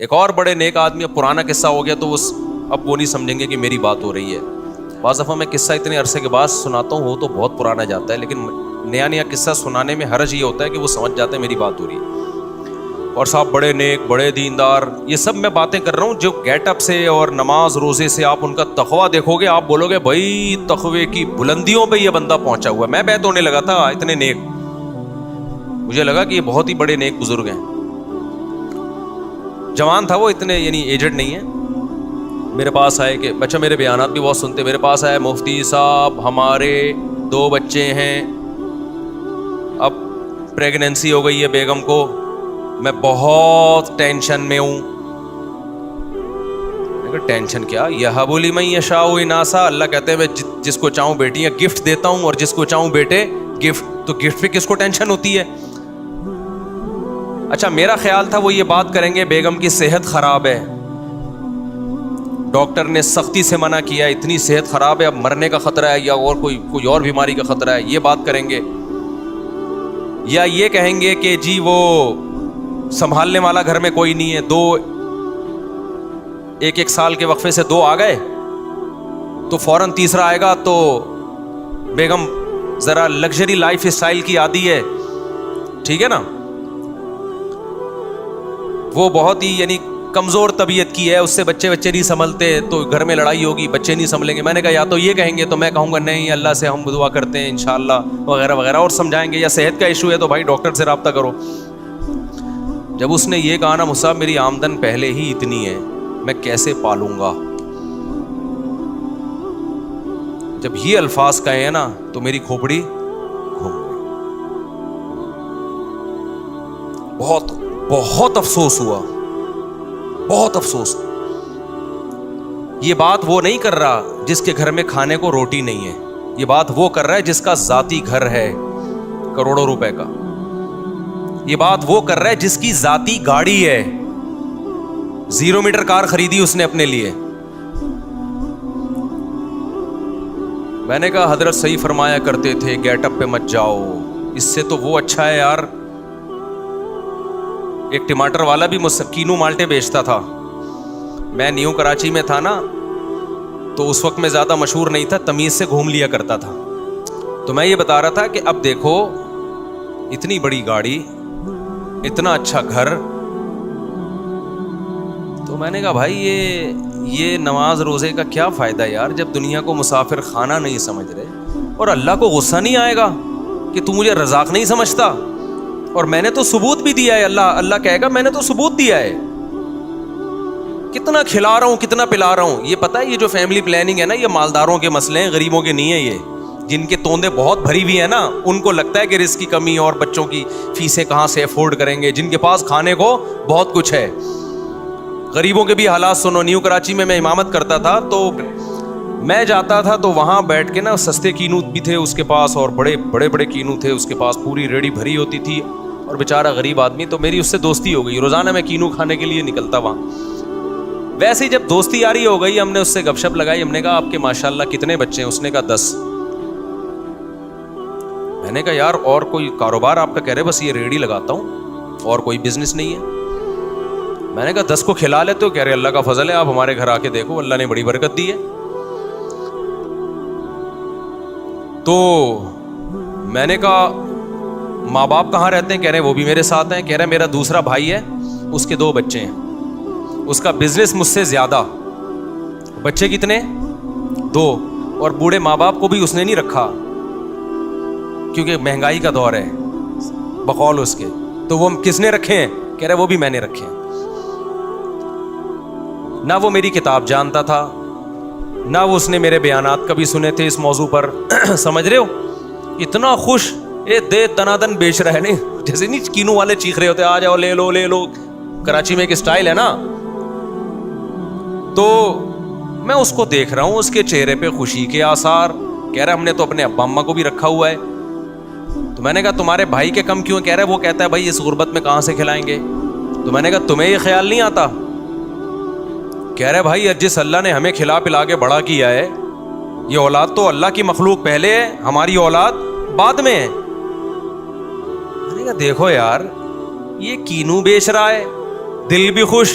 ایک اور بڑے نیک آدمی، اب پرانا قصہ ہو گیا تو اب وہ نہیں سمجھیں گے کہ میری بات ہو رہی ہے. بعض دفعہ میں قصہ اتنے عرصے کے بعد سناتا ہوں، وہ تو بہت پرانا جاتا ہے، لیکن نیا قصہ سنانے میں حرج یہ ہوتا ہے کہ وہ سمجھ جاتے ہیں میری بات ہو رہی ہے. اور صاحب بڑے نیک، بڑے دیندار، یہ سب میں باتیں کر رہا ہوں جو گیٹ اپ سے اور نماز روزے سے آپ ان کا تقویٰ دیکھو گے، آپ بولو گے بھائی تقوی کی بلندیوں پہ یہ بندہ پہنچا ہوا ہے. میں بیت ہونے لگا تھا، اتنے نیک، مجھے لگا کہ یہ بہت ہی بڑے نیک بزرگ ہیں. جوان تھا وہ، اتنے یعنی ایجڈ نہیں ہے. میرے پاس آئے کہ بچہ، میرے بیانات بھی بہت سنتے، میرے پاس آئے مفتی صاحب ہمارے 2 بچے ہیں، اب پریگننسی ہو گئی ہے بیگم کو، میں بہت ٹینشن میں ہوں. ٹینشن کیا؟ یہب لمن یشاء اناثا، اللہ کہتے ہیں میں جس کو چاہوں بیٹیاں گفٹ دیتا ہوں اور جس کو چاہوں بیٹے گفٹ. تو گفٹ پہ کس کو ٹینشن ہوتی ہے؟ اچھا میرا خیال تھا وہ یہ بات کریں گے بیگم کی صحت خراب ہے، ڈاکٹر نے سختی سے منع کیا، اتنی صحت خراب ہے اب مرنے کا خطرہ ہے یا اور کوئی اور بیماری کا خطرہ ہے، یہ بات کریں گے. یا یہ کہیں گے کہ جی وہ سنبھالنے والا گھر میں کوئی نہیں ہے، ایک سال کے وقفے سے 2 آ گئے تو فوراً تیسرا آئے گا، تو بیگم ذرا لگژری لائف اسٹائل کی عادی ہے، ٹھیک ہے نا، وہ بہت ہی یعنی کمزور طبیعت کی ہے، اس سے بچے نہیں سنبھلتے، تو گھر میں لڑائی ہوگی، بچے نہیں سنبھلیں گے. میں نے کہا یا تو یہ کہیں گے تو میں کہوں گا نہیں اللہ سے ہم دعا کرتے ہیں انشاءاللہ وغیرہ وغیرہ، اور سمجھائیں گے. یا صحت کا ایشو ہے تو بھائی ڈاکٹر سے رابطہ کرو. جب اس نے یہ کہا نا مصعب میری آمدن پہلے ہی اتنی ہے، میں کیسے پالوں گا، جب یہ الفاظ کہے ہیں نا تو میری کھوپڑی گھوم گئی. بہت افسوس ہوا، بہت افسوس. یہ بات وہ نہیں کر رہا جس کے گھر میں کھانے کو روٹی نہیں ہے، یہ بات وہ کر رہا ہے جس کا ذاتی گھر ہے کروڑوں روپے کا. یہ بات وہ کر رہا ہے جس کی ذاتی گاڑی ہے، 0 میٹر کار خریدی اس نے اپنے لیے. میں نے کہا حضرت صحیح فرمایا کرتے تھے گیٹ اپ پہ مت جاؤ، اس سے تو وہ اچھا ہے یار. ایک ٹماٹر والا بھی کینو مالٹے بیچتا تھا، میں نیو کراچی میں تھا نا، تو اس وقت میں زیادہ مشہور نہیں تھا، تمیز سے گھوم لیا کرتا تھا. تو میں یہ بتا رہا تھا کہ اب دیکھو اتنی بڑی گاڑی، اتنا اچھا گھر. تو میں نے کہا بھائی یہ نماز روزے کا کیا فائدہ یار، جب دنیا کو مسافر خانہ نہیں سمجھ رہے، اور اللہ کو غصہ نہیں آئے گا کہ تو مجھے رزاق نہیں سمجھتا، اور میں نے تو ثبوت بھی دیا ہے. اللہ کہے گا میں نے تو ثبوت دیا ہے، کتنا کھلا رہا ہوں کتنا پلا رہا ہوں. یہ پتہ ہے یہ جو فیملی پلاننگ ہے نا، یہ مالداروں کے مسئلے ہیں، غریبوں کے نہیں ہیں. یہ جن کے توندے بہت بھری ہوئی ہیں نا، ان کو لگتا ہے کہ رزق کی کمی اور بچوں کی فیسیں کہاں سے افورڈ کریں گے، جن کے پاس کھانے کو بہت کچھ ہے. غریبوں کے بھی حالات سنو. نیو کراچی میں امامت کرتا تھا، تو میں جاتا تھا تو وہاں بیٹھ کے نا سستے کینو بھی تھے اس کے پاس، اور بڑے کینو تھے اس کے پاس، پوری ریڑھی بھری ہوتی تھی، اور بیچارہ غریب آدمی. تو میری اس سے دوستی ہو گئی، روزانہ میں کینو کھانے کے لیے نکلتا وہاں. ویسے ہی جب دوستی یاری ہو گئی، ہم نے اس سے گپ شپ لگائی. ہم نے کہا آپ کے ماشاءاللہ کتنے بچے ہیں؟ اس نے کہا 10. میں نے کہا یار اور کوئی کاروبار آپ کا؟ کہہ رہے بس یہ ریڑھی لگاتا ہوں اور کوئی بزنس نہیں ہے. میں نے کہا 10 کو کھلا لیتے ہو؟ کہہ رہے اللہ کا فضل ہے، آپ ہمارے گھر آ کے دیکھو اللہ نے بڑی برکت دی ہے. تو میں نے کہا ماں باپ کہاں رہتے ہیں؟ کہہ رہے وہ بھی میرے ساتھ ہیں. کہہ رہے میرا دوسرا بھائی ہے، اس کے 2 بچے ہیں، اس کا بزنس مجھ سے زیادہ. بچے کتنے؟ 2. اور بوڑھے ماں باپ کو بھی اس نے نہیں رکھا کیونکہ مہنگائی کا دور ہے بقول اس کے. تو وہ کس نے رکھے ہیں؟ کہہ رہے وہ بھی میں نے رکھے ہیں. نہ وہ میری کتاب جانتا تھا، نہ وہ اس نے میرے بیانات کبھی سنے تھے اس موضوع پر. سمجھ رہے ہو؟ اتنا خوش، دے دنادن بیچ رہا ہے، نہیں جیسے نہیں کینو والے چیخ رہے ہوتے آ جاؤ لے لو لے لو. کراچی میں ایک اسٹائل ہے نا. تو میں اس کو دیکھ رہا ہوں، اس کے چہرے پہ خوشی کے آثار. کہہ رہا ہم نے تو اپنے ابا اماں کو بھی رکھا ہوا ہے. تو میں نے کہا تمہارے بھائی کے کم کیوں؟ کہہ رہا ہے وہ کہتا ہے بھائی اس غربت میں کہاں سے کھلائیں گے. تو میں نے کہا تمہیں یہ خیال نہیں آتا؟ کہہ رہے بھائی جس اللہ نے ہمیں کھلا پلا کے بڑا کیا ہے، یہ اولاد تو اللہ کی مخلوق پہلے ہے، ہماری اولاد بعد میں ہے. میں نے کہا دیکھو یار یہ کینو بیچ رہا ہے، دل بھی خوش